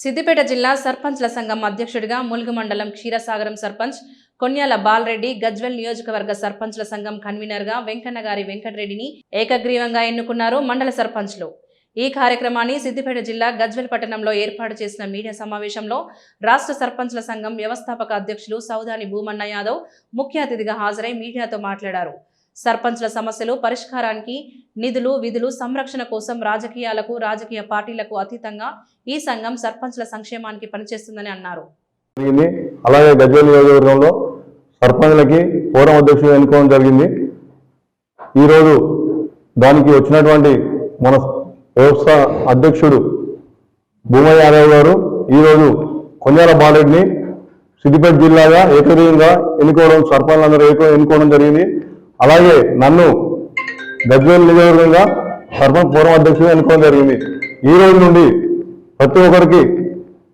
సిద్దిపేట జిల్లా సర్పంచ్ల సంఘం అధ్యక్షుడిగా ములుగు మండలం క్షీరసాగరం సర్పంచ్ కొన్యాల బాలరెడ్డి, గజ్వెల్ నియోజకవర్గ సర్పంచ్ల సంఘం కన్వీనర్గా వెంకన్నగారి వెంకటరెడ్డిని ఏకగ్రీవంగా ఎన్నుకున్నారు మండల సర్పంచ్లు. ఈ కార్యక్రమాన్ని సిద్దిపేట జిల్లా గజ్వెల్ పట్టణంలో ఏర్పాటు చేసిన మీడియా సమావేశంలో రాష్ట్ర సర్పంచ్ల సంఘం వ్యవస్థాపక అధ్యక్షులు సౌదాని భూమన్న యాదవ్ ముఖ్య అతిథిగా హాజరై మీడియాతో మాట్లాడారు. సర్పంచ్ల సమస్యలు పరిష్కారానికి నిధులు, విధులు సంరక్షణ కోసం రాజకీయాలకు, రాజకీయ పార్టీలకు అతీతంగా ఈ సంఘం సర్పంచ్ల సంక్షేమానికి పనిచేస్తుందని అన్నారు. అలాగే గజ్వేల్ నియోజకవర్గంలో సర్పంచ్లకి ఫోరం అధ్యక్షులు ఎన్నుకోవడం జరిగింది. ఈరోజు దానికి వచ్చినటువంటి మన వ్యవస్థ అధ్యక్షుడు భూమయ్య యాదవ్ గారు ఈరోజు కొన్యాల బాలరెడ్డిని సిద్దిపేట జిల్లాగా ఏకగ్రీవంగా ఎన్నుకోవడం, సర్పంచ్లందరూ ఎన్నుకోవడం జరిగింది. అలాగే నన్ను గజ్వేల్ నియోజకవర్గంగా సర్పంచ్ ఫోరం అధ్యక్షుడిగా ఎన్నుకోవడం జరిగింది. ఈ రోజు నుండి ప్రతి ఒక్కరికి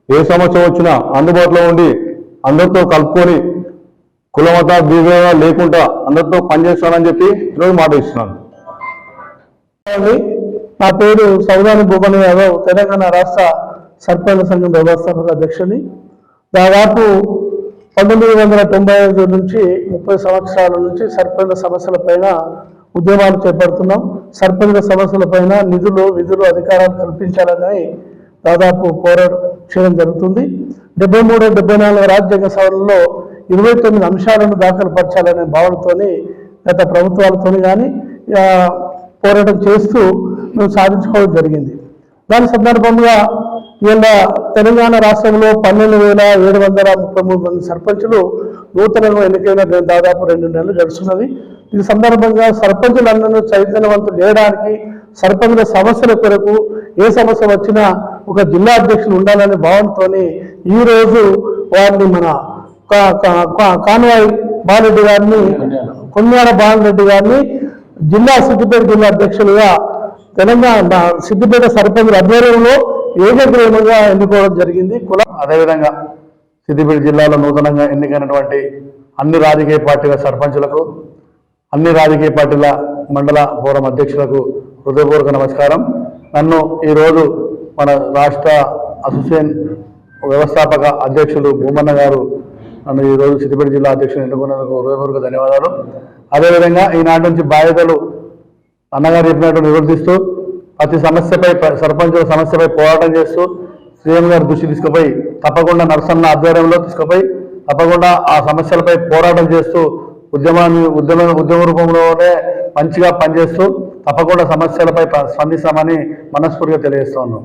ఏ సమస్య వచ్చినా అందుబాటులో ఉండి అందరితో కలుపుకొని కులమత బీజంగా లేకుండా అందరితో పనిచేస్తానని చెప్పి ఈరోజు మాట ఇస్తున్నాను. నా పేరు సౌదాని భూమన్న యాదవ్, తెలంగాణ రాష్ట్ర సర్పంచ్ సంఘం వ్యవస్థాపక అధ్యక్షుని. దాదాపు 1995 నుంచి 30 సంవత్సరాల నుంచి సర్పంచ్ సమస్యలపైన ఉద్యమాలు చేపడుతున్నాం. సర్పంచ్ సమస్యలపైన నిధులు, విధులు, అధికారాలు కల్పించాలని దాదాపు పోరాటం చేయడం జరుగుతుంది. 73, 74 రాజ్యాంగ సవరణలో 29 అంశాలను దాఖలు పరచాలనే భావనతోని గత ప్రభుత్వాలతో కానీ పోరాటం చేస్తూ మేము సాధించుకోవడం జరిగింది. దాని సందర్భంగా ఇలా తెలంగాణ రాష్ట్రంలో 12,733 మంది సర్పంచులు నూతనంగా ఎన్నికైన దాదాపు 2 నెలలు గడుస్తున్నది. ఈ సందర్భంగా సర్పంచులందరూ చైతన్యవంతులు చేయడానికి, సర్పంచుల సమస్యల కొరకు ఏ సమస్య వచ్చినా ఒక జిల్లా అధ్యక్షులు ఉండాలనే భావనతో ఈరోజు వారిని మన కాన్వాయ్ బాలరెడ్డి గారిని, కొన్యాల బాలరెడ్డి గారిని సిద్దిపేట జిల్లా అధ్యక్షులుగా తెలంగాణ సిద్దిపేట సర్పంచుల ఆధ్వర్యంలో ఏకగ్రీవంగా ఎన్నుకోవడం జరిగింది. అదేవిధంగా సిద్దిపేట జిల్లాలో నూతనంగా ఎన్నికైనటువంటి అన్ని రాజకీయ పార్టీల సర్పంచులకు, అన్ని రాజకీయ పార్టీల మండల ఫోరం అధ్యక్షులకు హృదయపూర్వక నమస్కారం. నన్ను ఈరోజు మన రాష్ట్ర అసోసియేషన్ వ్యవస్థాపక అధ్యక్షులు భూమన్న గారు నన్ను ఈరోజు సిద్దిపేట జిల్లా అధ్యక్షులు ఎన్నుకున్నందుకు హృదయపూర్వక ధన్యవాదాలు. అదేవిధంగా ఈనాటి నుంచి బాధ్యతలు అన్నగారు చెప్పినట్టు నిర్వర్తిస్తూ ప్రతి సమస్యపై, సర్పంచుల సమస్యపై పోరాటం చేస్తూ సీఎం గారి దృష్టి తీసుకుపోయి తప్పకుండా నరసన్న ఆధ్వర్యంలో తీసుకుపోయి తప్పకుండా ఆ సమస్యలపై పోరాటం చేస్తూ ఉద్యమ రూపంలోనే మంచిగా పనిచేస్తూ తప్పకుండా సమస్యలపై స్పందిస్తామని మనస్ఫూర్తిగా తెలియజేస్తా ఉన్నాం.